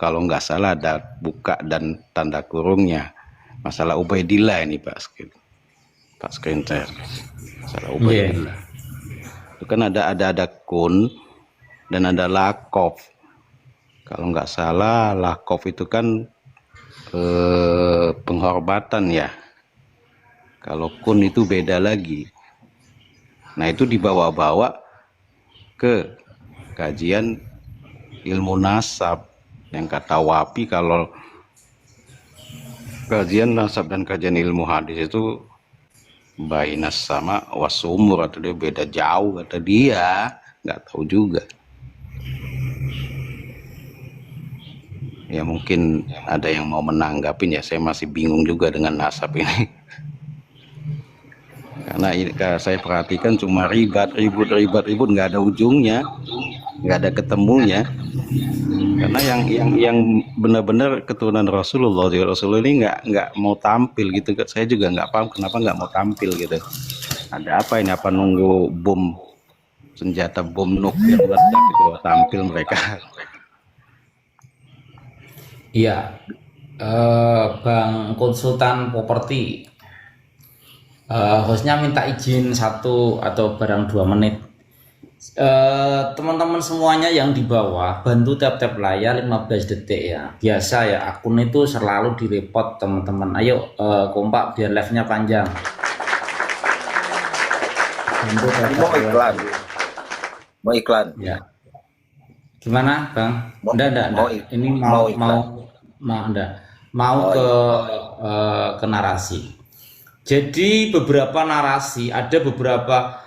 kalau nggak salah ada buka dan tanda kurungnya. Masalah Ubaidillah ini Pak Skrinter. Masalah Ubaidillah. Itu kan ada kun dan ada lakof. Kalau nggak salah lakof itu kan penghormatan ya. Kalau kun itu beda lagi. Nah itu dibawa-bawa ke kajian ilmu nasab yang kata Wapi kalau kajian nasab dan kajian ilmu hadis itu bainas sama wasumur, atau dia beda jauh kata dia, nggak tahu juga ya, mungkin ada yang mau menanggapin ya. Saya masih bingung juga dengan nasab ini karena saya perhatikan cuma ribut nggak ada ujungnya, nggak ada ketemunya. Karena yang benar-benar keturunan Rasulullah ini nggak mau tampil gitu. Saya juga nggak paham kenapa nggak mau tampil gitu. Ada apa ini? Apa nunggu bom senjata bom nuklir meledak itu tampil mereka? Iya, Bang Konsultan Properti, hostnya minta izin 1 atau barang 2 menit. Teman-teman semuanya yang di bawah bantu tap-tap layar 15 detik ya. Biasa ya, akun itu selalu direpot teman-teman. Ayo kompak biar live-nya panjang. Bantu mau iklan ya. Gimana Bang? Enggak. Ini mau ke narasi. Jadi beberapa narasi, ada beberapa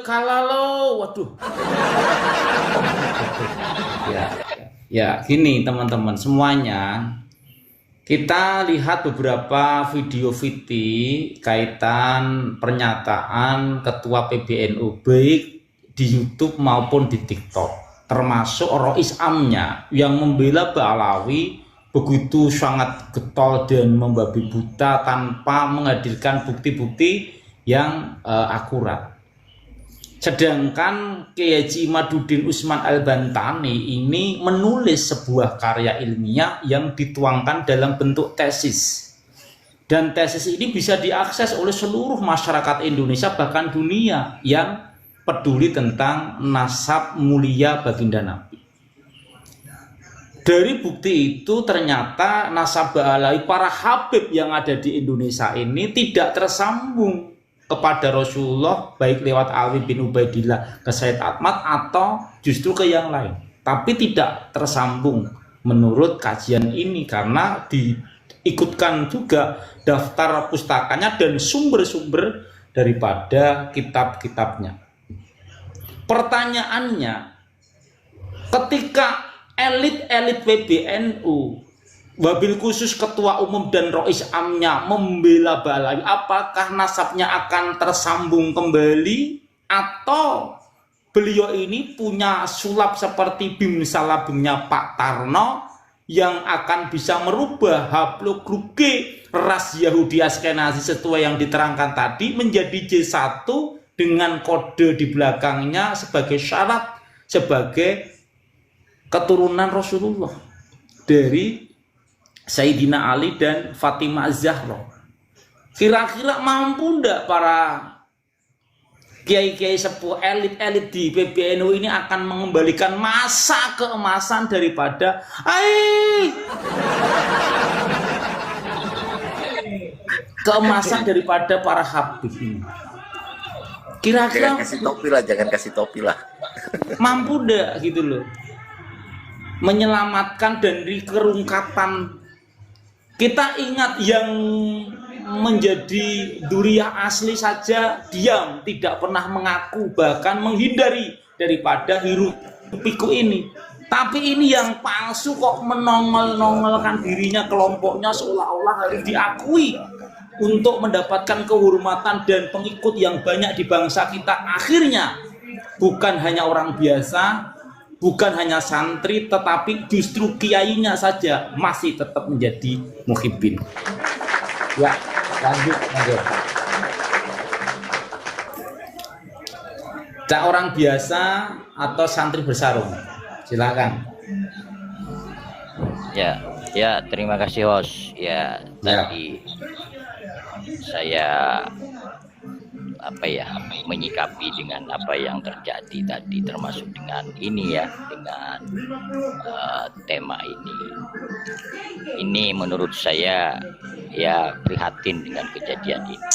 kalalo, waduh. Ya, gini teman-teman semuanya. Kita lihat beberapa video kaitan pernyataan Ketua PBNU baik di YouTube maupun di TikTok, termasuk Rois Amnya yang membela Ba'alawi begitu sangat getol dan membabi buta tanpa menghadirkan bukti-bukti yang akurat. Sedangkan Kiai Haji Imaduddin Usman Al-Bantani ini menulis sebuah karya ilmiah yang dituangkan dalam bentuk tesis. Dan tesis ini bisa diakses oleh seluruh masyarakat Indonesia bahkan dunia yang peduli tentang nasab mulia baginda Nabi. Dari bukti itu ternyata nasab Ba'alawi para habib yang ada di Indonesia ini tidak tersambung kepada Rasulullah baik lewat Ali bin Ubaidillah ke Sayyid Ahmad atau justru ke yang lain, tapi tidak tersambung menurut kajian ini karena diikutkan juga daftar pustakanya dan sumber-sumber daripada kitab-kitabnya. Pertanyaannya, ketika elit-elit PBNU wabil khusus ketua umum dan Rois Amnya membela Ba'alawi, apakah nasabnya akan tersambung kembali atau beliau ini punya sulap seperti Bim Salabimnya Pak Tarno yang akan bisa merubah haplogrup G ras Yahudi Askenazi sesuai yang diterangkan tadi menjadi J1 dengan kode di belakangnya sebagai syarat sebagai keturunan Rasulullah dari Sayyidina Ali dan Fatimah Az-Zahra. Kira-kira mampu ndak para kiai-kiai sepuh elit-elit di PBNU ini akan mengembalikan masa keemasan daripada keemasan daripada para habib ini? Kira-kira jangan kasih topi lah. Mampu ndak gitu loh menyelamatkan dari kerungkatan. Kita ingat yang menjadi duriyah asli saja diam, tidak pernah mengaku, bahkan menghindari daripada hiruk pikuk ini. Tapi ini yang palsu kok menongol-nongolkan dirinya, kelompoknya seolah-olah harus diakui untuk mendapatkan kehormatan dan pengikut yang banyak di bangsa kita. Akhirnya bukan hanya orang biasa, bukan hanya santri, tetapi justru kiainya saja masih tetap menjadi muhibbin. Ya, lanjut. Cak orang biasa atau santri bersarung. Silakan. Ya, ya, terima kasih host. Ya, Ya. tadi saya menyikapi dengan apa yang terjadi tadi, termasuk dengan ini ya, dengan tema ini. Ini menurut saya ya prihatin dengan kejadian ini.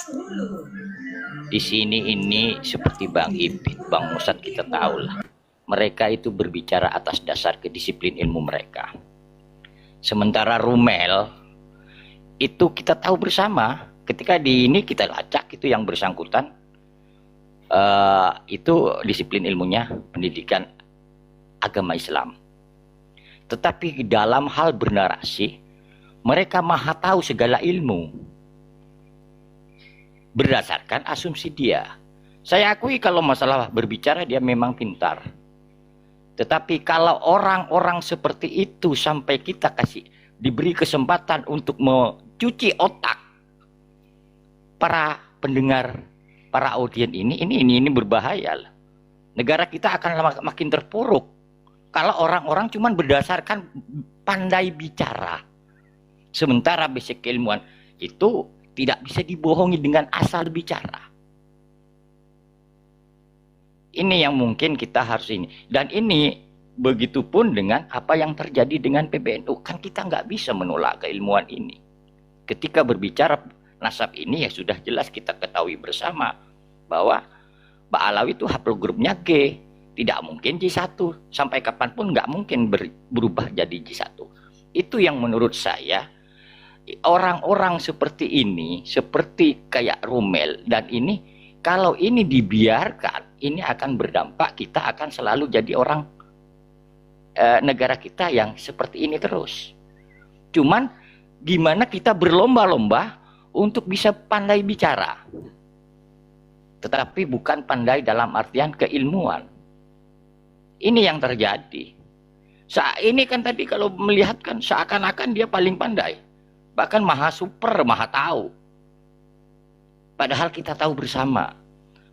Di sini ini seperti Bang Ipin, Bang Musad, kita tahu lah. Mereka itu berbicara atas dasar kedisiplin ilmu mereka. Sementara Rumel itu kita tahu bersama, ketika di ini kita lacak itu yang bersangkutan itu disiplin ilmunya pendidikan agama Islam. Tetapi dalam hal bernarasi, mereka maha tahu segala ilmu berdasarkan asumsi dia. Saya akui kalau masalah berbicara dia memang pintar. Tetapi kalau orang-orang seperti itu sampai kita diberi kesempatan untuk mencuci otak para pendengar, para audien ini berbahaya. Negara kita akan makin terpuruk kalau orang-orang cuma berdasarkan pandai bicara. Sementara basic keilmuan itu tidak bisa dibohongi dengan asal bicara. Ini yang mungkin kita harus ini. Dan ini begitupun dengan apa yang terjadi dengan PBNU. Kan kita nggak bisa menolak keilmuan ini. Ketika berbicara nasab ini ya sudah jelas kita ketahui bersama bahwa Mbak Alawi itu haplogrupnya G. Tidak mungkin J1. Sampai kapanpun nggak mungkin berubah jadi J1. Itu yang menurut saya orang-orang seperti ini, seperti kayak Rumel dan ini, kalau ini dibiarkan, ini akan berdampak, kita akan selalu jadi orang negara kita yang seperti ini terus. Cuman gimana kita berlomba-lomba untuk bisa pandai bicara, tetapi bukan pandai dalam artian keilmuan. Ini yang terjadi. Saat ini kan tadi kalau melihat kan seakan-akan dia paling pandai, bahkan maha super, maha tahu. Padahal kita tahu bersama,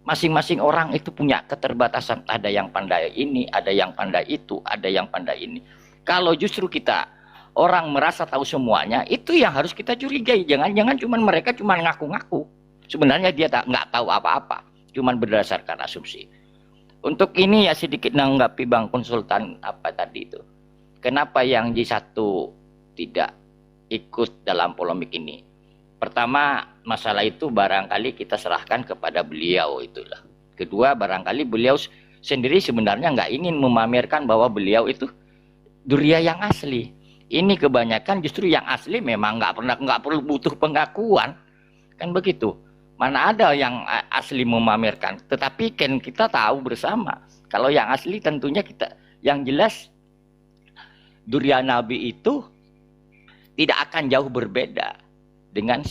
masing-masing orang itu punya keterbatasan. Ada yang pandai ini, ada yang pandai itu, ada yang pandai ini. Kalau justru kita orang merasa tahu semuanya, itu yang harus kita curigai. Jangan-jangan cuman mereka cuman ngaku-ngaku. Sebenarnya dia nggak tahu apa-apa, cuman berdasarkan asumsi. Untuk ini ya sedikit nanggapi Bang Konsultan apa tadi itu. Kenapa yang J1 tidak ikut dalam polemik ini? Pertama, masalah itu barangkali kita serahkan kepada beliau itulah. Kedua, barangkali beliau sendiri sebenarnya nggak ingin memamerkan bahwa beliau itu Duriyah yang asli. Ini kebanyakan justru yang asli memang nggak perlu butuh pengakuan, kan begitu. Mana ada yang asli memamerkan? Tetapi kan kita tahu bersama kalau yang asli tentunya kita, yang jelas Duriyah Nabi itu tidak akan jauh berbeda dengan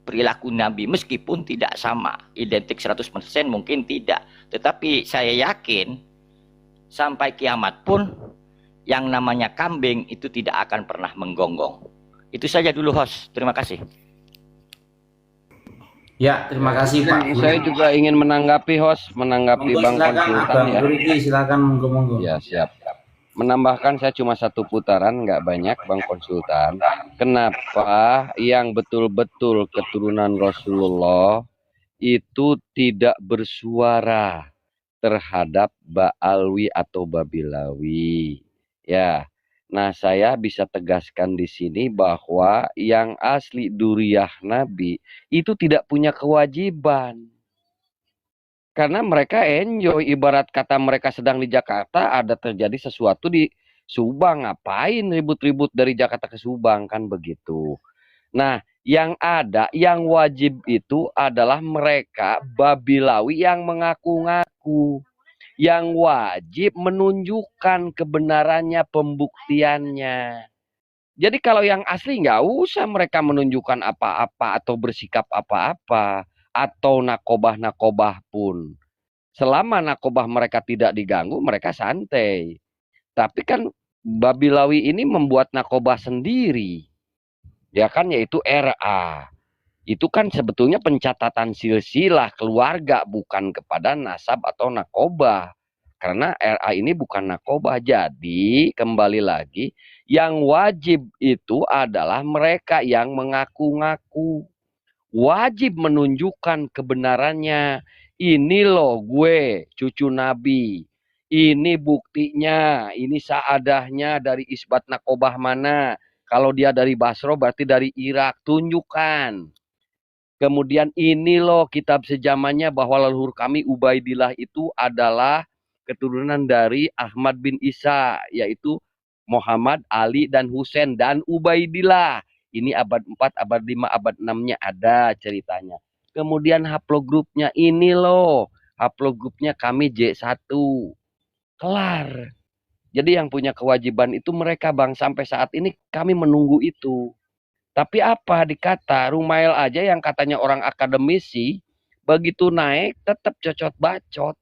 perilaku Nabi, meskipun tidak sama, identik 100% mungkin tidak, tetapi saya yakin sampai kiamat pun yang namanya kambing itu tidak akan pernah menggonggong. Itu saja dulu host, terima kasih. Ya, terima kasih Pak. Saya juga ingin menanggapi host, menanggapi Monggo, Bang silakan, Konsultan Bang ya. Buriki, silakan monggo. Ya, siap. Menambahkan saya cuma satu putaran, nggak banyak Bang Konsultan. Kenapa yang betul-betul keturunan Rasulullah itu tidak bersuara terhadap Ba'alwi atau Babilawi? Ya, nah saya bisa tegaskan di sini bahwa yang asli Duriyah Nabi itu tidak punya kewajiban. Karena mereka enjoy, ibarat kata mereka sedang di Jakarta, ada terjadi sesuatu di Subang, ngapain ribut-ribut dari Jakarta ke Subang, kan begitu. Nah, yang ada, yang wajib itu adalah mereka Babilawi yang mengaku-ngaku, yang wajib menunjukkan kebenarannya, pembuktiannya. Jadi kalau yang asli nggak usah mereka menunjukkan apa-apa atau bersikap apa-apa, atau nakobah-nakobah pun. Selama nakobah mereka tidak diganggu, mereka santai. Tapi kan Babilawi ini membuat nakobah sendiri. Ya kan, yaitu RA. Itu kan sebetulnya pencatatan silsilah keluarga, bukan kepada nasab atau nakobah. karena RA ini bukan narkoba. Jadi kembali lagi, yang wajib itu adalah mereka yang mengaku-ngaku. Wajib menunjukkan kebenarannya. Ini loh gue, cucu Nabi. Ini buktinya, ini saadahnya dari isbat nakobah mana. Kalau dia dari Basro berarti dari Irak, tunjukkan. Kemudian ini loh kitab sejamannya bahwa leluhur kami Ubaidillah itu adalah keturunan dari Ahmad bin Isa, yaitu Muhammad, Ali, dan Husain, dan Ubaidillah. Ini abad 4, abad 5, abad 6-nya ada ceritanya. Kemudian haplogrupnya ini loh. Haplogrupnya kami J1. Kelar. Jadi yang punya kewajiban itu mereka, Bang. Sampai saat ini kami menunggu itu. Tapi apa dikata, Rumail aja yang katanya orang akademisi, begitu naik tetap cocot bacot.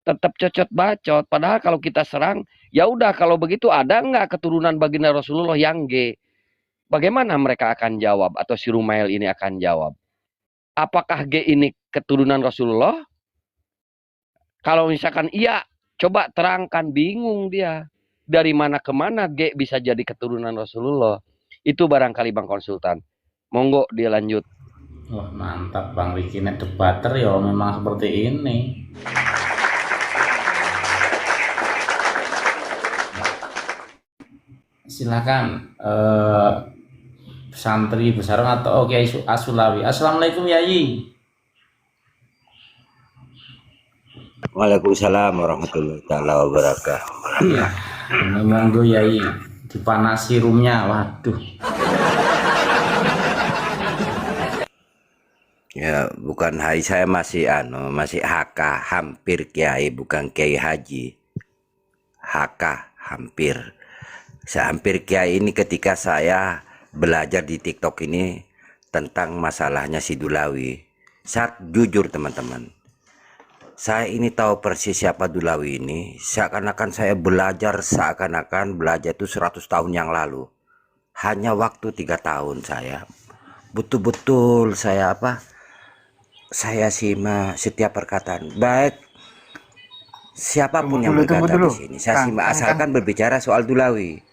Tetap cocot bacot. Padahal kalau kita serang, ya udah kalau begitu ada nggak keturunan baginda Rasulullah yang G? Bagaimana mereka akan jawab atau si Rumail ini akan jawab? Apakah G ini keturunan Rasulullah? Kalau misalkan iya, coba terangkan, bingung dia. Dari mana ke mana G bisa jadi keturunan Rasulullah? Itu barangkali Bang Konsultan. Monggo dia lanjut. Wah, mantap Bang Riki, nek debater ya memang seperti ini. Silakan santri besar atau Kiai Asulawi. Assalamualaikum Yai. Waalaikumsalam warahmatullahi taala wabarakatuh. Iya. Ini monggo Yai, dipanasi roomnya. Waduh. Ya, bukan hai, saya masih masih HK, hampir kiai, bukan kiai haji. HK, hampir. Saya hampir kiai ini ketika saya belajar di TikTok ini tentang masalahnya si Dulawi. Saya jujur teman-teman, saya ini tahu persis siapa Dulawi ini. Seakan-akan saya belajar, seakan-akan belajar itu 100 tahun yang lalu. Hanya waktu 3 tahun saya betul-betul saya saya simak setiap perkataan, baik siapapun yang berkata di sini. Saya simak asalkan berbicara soal Dulawi.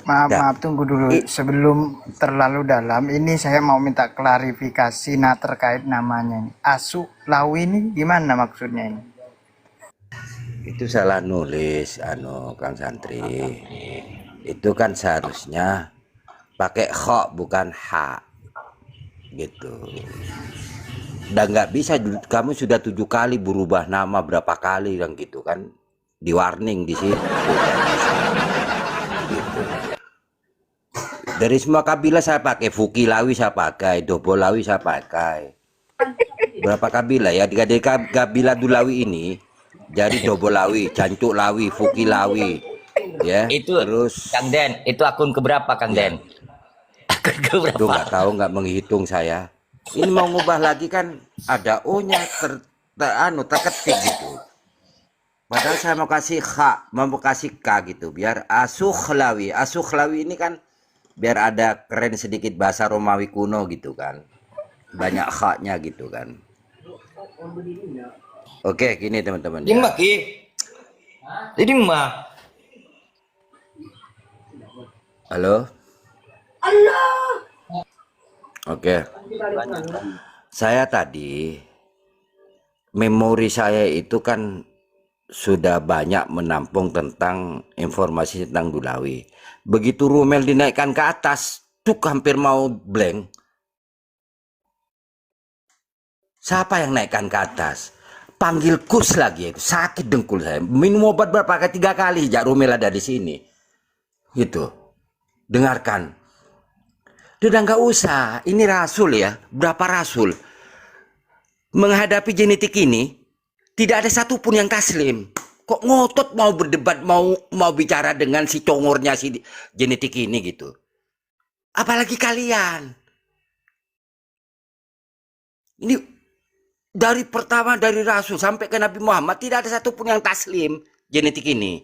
Maaf, tunggu dulu. Sebelum terlalu dalam, ini saya mau minta klarifikasi terkait namanya ini. Asulawi ini gimana maksudnya ini? Itu salah nulis, Kang Santri. Itu kan seharusnya pakai kho bukan ha, gitu. Dan nggak bisa, kamu sudah 7 kali berubah nama, berapa kali yang gitu kan, di warning di situ. Gitu. Dari semua kabilah saya pakai, Fukilawi saya pakai, Dobolawi saya pakai. Berapa kabilah ya? Dari kabilah Dulawi ini, jadi Dobolawi, Cancuklawi, Fukilawi, ya. Itu terus Kang Den, itu akun keberapa Kang Den? Akun keberapa? itu nggak tahu, nggak menghitung saya. Ini mau ngubah lagi kan ada O-nya terketik gitu. Padahal saya mau kasih mau kasih K gitu, biar Asukhlawi. Asukhlawi ini kan biar ada keren sedikit bahasa Romawi kuno gitu kan. Banyak haknya gitu kan. Oke, gini teman-teman. Jadi Mbak Ki. Jadi Mbak. Halo. Halo. Oke. Saya tadi memori saya itu kan sudah banyak menampung tentang informasi tentang Dulawi. Begitu Rumel dinaikkan ke atas, tuh hampir mau blank. Siapa yang naikkan ke atas? Panggil Kus lagi, itu sakit dengkul saya. Minum obat berapa kali? 3 kali sejak Rumel ada di sini. Gitu. Dengarkan. Udah nggak usah. Ini Rasul ya. Berapa Rasul? Menghadapi genetik ini, tidak ada satupun yang taslim. Kok ngotot mau berdebat, mau bicara dengan si congornya si genetik ini gitu. Apalagi kalian. Ini dari pertama dari Rasul sampai ke Nabi Muhammad tidak ada satupun yang taslim genetik ini.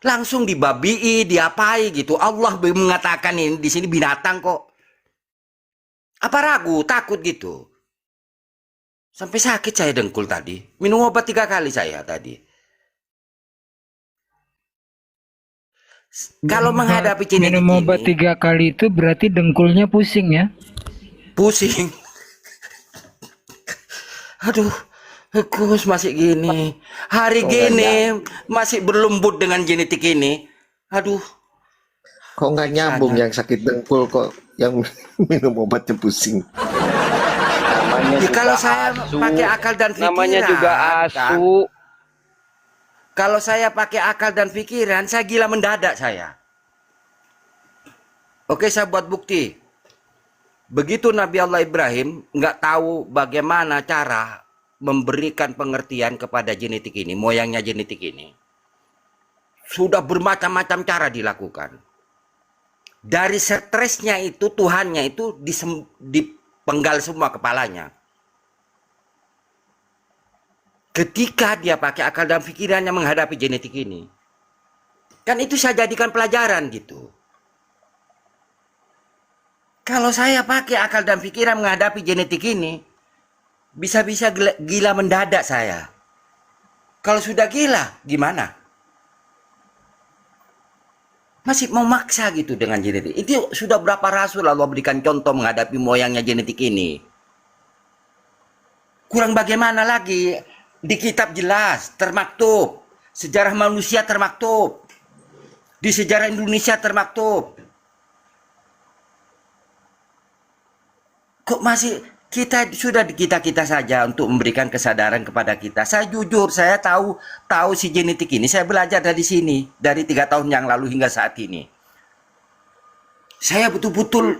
Langsung dibabii, diapai gitu. Allah mengatakan ini di sini binatang kok. Apa ragu, takut gitu? Sampai sakit saya dengkul tadi. Minum obat 3 kali saya tadi. Kalau menghadapi genetik minum obat ini, 3 kali itu berarti dengkulnya pusing ya? pusing. Aduh, Gus masih gini. Hari gini masih berlembut dengan genetik ini. Aduh, Kok nggak nyambung yang sakit dengkul kok yang minum obatnya pusing. Namanya ya juga kalau saya asu. pakai akal dan pikiran, Namanya juga kan? asu. Kalau saya pakai akal dan pikiran, saya gila mendadak saya. Oke, saya buat bukti. Begitu Nabi Allah Ibrahim nggak tahu bagaimana cara memberikan pengertian kepada genetik ini, moyangnya genetik ini. Sudah bermacam-macam cara dilakukan. Dari stresnya itu, Tuhannya itu dipenggal semua kepalanya. Ketika dia pakai akal dan pikirannya menghadapi genetik ini. Kan itu saya jadikan pelajaran gitu. Kalau saya pakai akal dan pikiran menghadapi genetik ini, bisa-bisa gila mendadak saya. Kalau sudah gila, gimana? Masih mau maksa gitu dengan genetik. Itu sudah berapa rasul Allah berikan contoh menghadapi moyangnya genetik ini. Kurang bagaimana lagi? Di kitab jelas, termaktub. Sejarah manusia termaktub. Di sejarah Indonesia termaktub. Kok masih kita sudah kita saja untuk memberikan kesadaran kepada kita. Saya jujur, saya tahu si genetik ini. Saya belajar dari sini dari 3 tahun yang lalu hingga saat ini. Saya betul-betul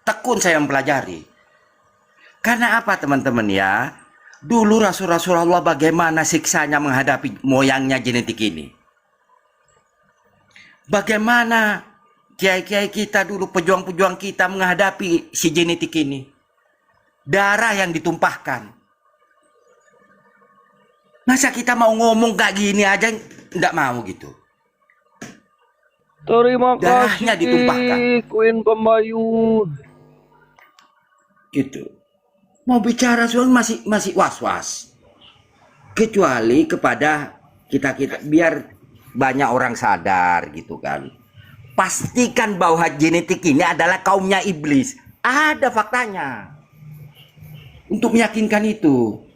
tekun saya mempelajari. Karena apa teman-teman ya? Dulu Rasul-Rasul Allah bagaimana siksanya menghadapi moyangnya genetik ini. Bagaimana kiai-kiai kita dulu, pejuang-pejuang kita menghadapi si genetik ini. Darah yang ditumpahkan. Masa kita mau ngomong kayak gini aja enggak mau gitu. Terima Darahnya kasih, ditumpahkan. Queen Pembayun. Gitu. Mau bicara soal masih was-was. Kecuali kepada kita biar banyak orang sadar gitu kan. Pastikan bahwa genetik ini adalah kaumnya iblis. Ada faktanya. Untuk meyakinkan itu.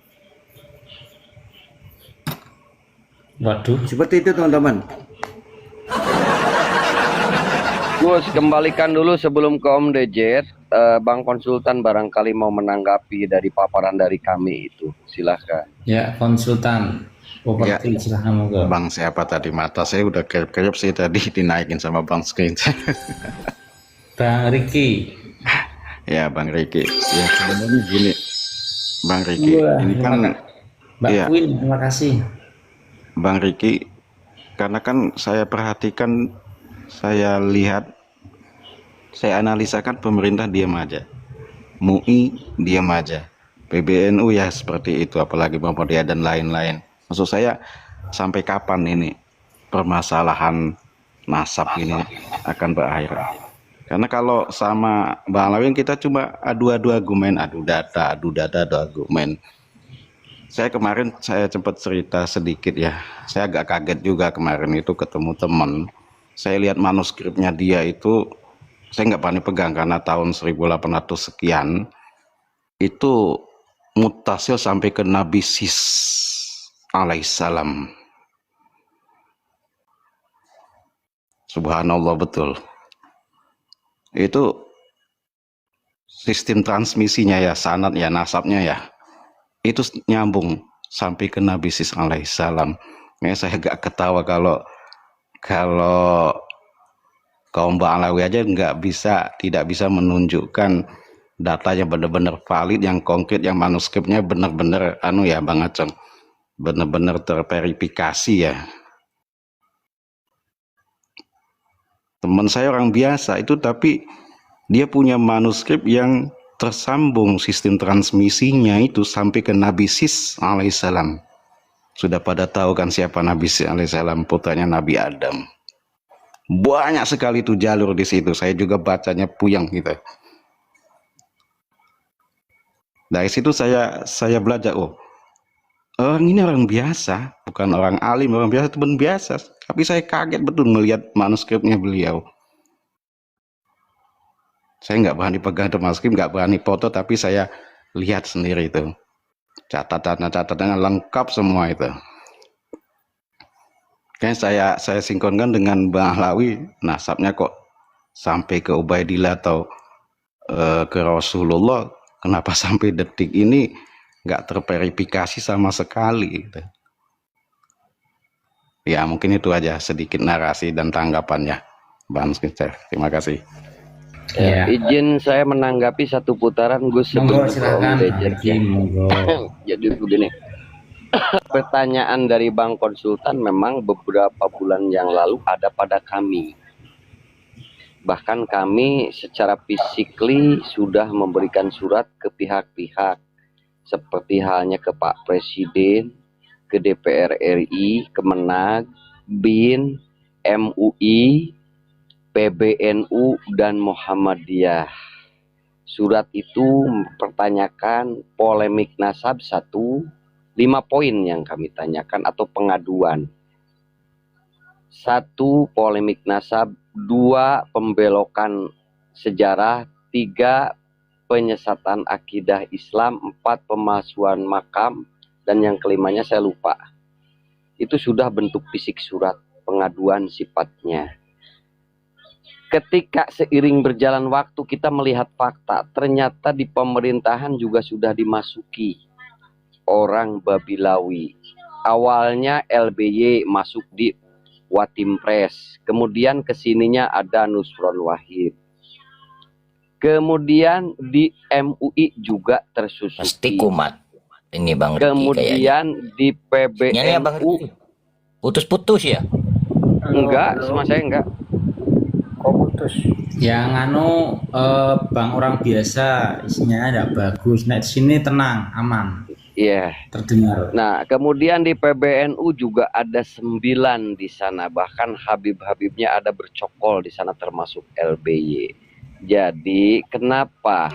Waduh. Seperti itu teman-teman. Gus, kembalikan dulu sebelum ke Om Dejet. Bang Konsultan barangkali mau menanggapi dari paparan dari kami itu. Silahkan. Ya, konsultan properti silahkan monggo. Bang siapa tadi, mata saya udah kerip-kerip sih tadi dinaikin sama Bang Screen. Bang Riki. Ya Bang Riki. Ya sebenarnya gini Bang Riki, Wah, ini kan Mbak iya. Queen, terima kasih. Bang Riki, karena kan saya perhatikan, saya lihat, saya analisakan pemerintah diam aja, MUI diam aja, PBNU ya seperti itu, apalagi Muhammadiyah dan lain-lain. Maksud saya sampai kapan ini permasalahan nasab ini akan berakhir? Karena kalau sama Bang Lawin kita cuma adu-adu argumen, adu data, adu argumen. Saya kemarin saya sempat cerita sedikit ya, saya agak kaget juga kemarin itu ketemu teman. Saya lihat manuskripnya dia itu, saya nggak berani pegang karena tahun 1800 sekian, itu mutasil sampai ke Nabi Sis alaihissalam. Subhanallah betul. Itu sistem transmisinya ya, sanad ya, nasabnya ya, itu nyambung sampai ke Nabi Sis alaihissalam. Saya agak ketawa kalau kaum Mbak Alawi aja tidak bisa menunjukkan datanya benar-benar valid, yang konkret, yang manuskripnya benar-benar ya Bang Aceng, benar-benar terverifikasi ya. Teman saya orang biasa itu, tapi dia punya manuskrip yang tersambung sistem transmisinya itu sampai ke Nabi Sis alaihissalam. Sudah pada tahu kan siapa Nabi Sis alaihissalam? Putranya Nabi Adam. Banyak sekali itu jalur di situ. Saya juga bacanya puyeng gitu. Dari situ saya belajar, oh, orang ini orang biasa, bukan orang alim, orang biasa, teman biasa. Tapi saya kaget betul melihat manuskripnya beliau. Saya nggak berani pegang itu manuskrip, nggak berani foto, tapi saya lihat sendiri itu. Catatan lengkap semua itu. Kayaknya saya sinkronkan dengan Bang Ahlawi, nasabnya kok sampai ke Ubaidillah atau ke Rasulullah, kenapa sampai detik ini nggak terverifikasi sama sekali gitu. Ya mungkin itu aja sedikit narasi dan tanggapannya Bang Skitzer. Terima kasih. Ya, izin saya menanggapi satu putaran Gus Monggo sebelum silakan. Om Bejer, ya. Monggo. Jadi begini, pertanyaan dari Bang Konsultan memang beberapa bulan yang lalu ada pada kami. Bahkan kami secara fisikly sudah memberikan surat ke pihak-pihak seperti halnya ke Pak Presiden, ke DPR RI, Kemenag, BIN, MUI, PBNU, dan Muhammadiyah. Surat itu mempertanyakan polemik nasab 1, 5 poin yang kami tanyakan atau pengaduan. 1. Polemik nasab, 2. Pembelokan sejarah, 3. Penyesatan akidah Islam, 4. Pemalsuan makam, dan yang kelimanya saya lupa. Itu sudah bentuk fisik surat pengaduan sifatnya. Ketika seiring berjalan waktu kita melihat fakta, ternyata di pemerintahan juga sudah dimasuki orang Babilawi. Awalnya LBY masuk di Watimpres, kemudian kesininya ada Nusron Wahid, kemudian di MUI juga Pasti tersusupi, kumat. Ini Bang Riki kayaknya. kemudian di Sinyalnya Bang PBNU Riki putus-putus ya. enggak, sama saya enggak. Kok putus? Yang Bang orang biasa isinya tidak bagus. Nah di sini tenang, aman, Iya. terdengar. Nah, kemudian di PBNU juga ada 9 di sana. Bahkan Habib-habibnya ada bercokol di sana termasuk LBY. Jadi, kenapa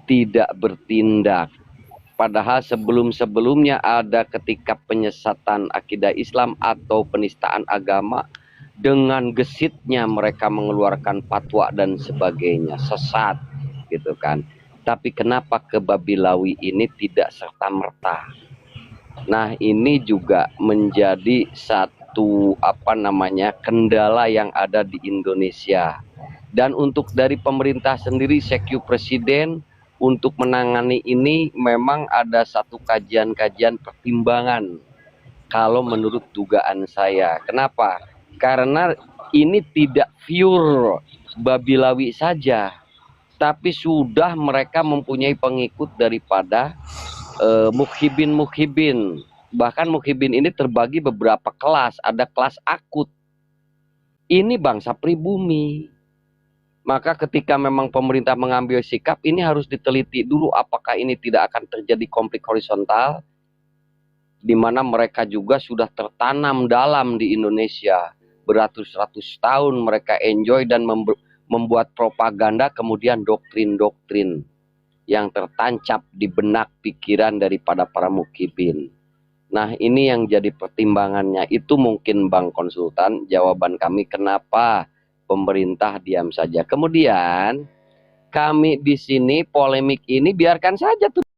tidak bertindak? Padahal sebelum-sebelumnya ada ketika penyesatan akidah Islam atau penistaan agama, dengan gesitnya mereka mengeluarkan fatwa dan sebagainya, sesat gitu kan. Tapi kenapa ke Babilawi ini tidak serta-merta? Nah, ini juga menjadi satu kendala yang ada di Indonesia. Dan untuk dari pemerintah sendiri, Sekyu Presiden untuk menangani ini memang ada satu kajian-kajian pertimbangan. Kalau menurut dugaan saya, kenapa? Karena ini tidak pure Babilawi saja, tapi sudah mereka mempunyai pengikut daripada mukhibin. Bahkan mukhibin ini terbagi beberapa kelas, ada kelas akut. Ini bangsa pribumi. Maka ketika memang pemerintah mengambil sikap, ini harus diteliti dulu apakah ini tidak akan terjadi konflik horizontal, di mana mereka juga sudah tertanam dalam di Indonesia. Beratus-ratus tahun mereka enjoy dan membuat propaganda, kemudian doktrin-doktrin yang tertancap di benak pikiran daripada para mukibin. Nah, ini yang jadi pertimbangannya. Itu mungkin Bang Konsultan jawaban kami kenapa pemerintah diam saja. Kemudian kami di sini polemik ini biarkan saja tuh